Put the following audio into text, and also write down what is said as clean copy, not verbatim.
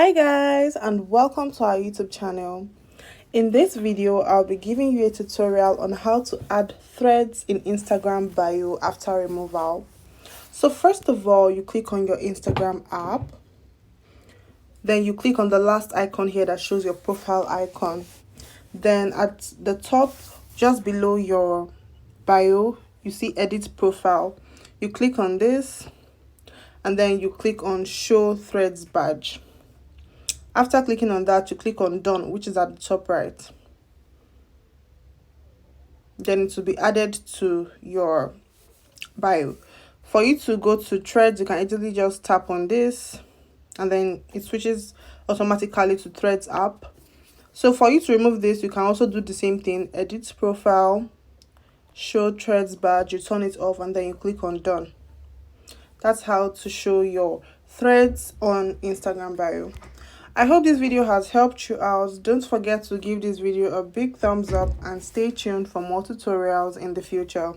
Hi guys, and welcome to our YouTube channel. In this video I'll be giving you a tutorial on how to add threads in Instagram bio after removal. So first of all, you click on your Instagram app, then you click on the last icon here that shows your profile icon. Then at the top, just below your bio, you see edit profile. You click on this and then you click on show threads badge. After clicking on that, you click on done, which is at the top right. Then it will be added to your bio. For you to go to threads, you can easily just tap on this and then it switches automatically to threads app. So for you to remove this, you can also do the same thing. Edit profile, show threads badge, you turn it off and then you click on done. That's how to show your threads on Instagram bio. I hope this video has helped you out. Don't forget to give this video a big thumbs up and stay tuned for more tutorials in the future.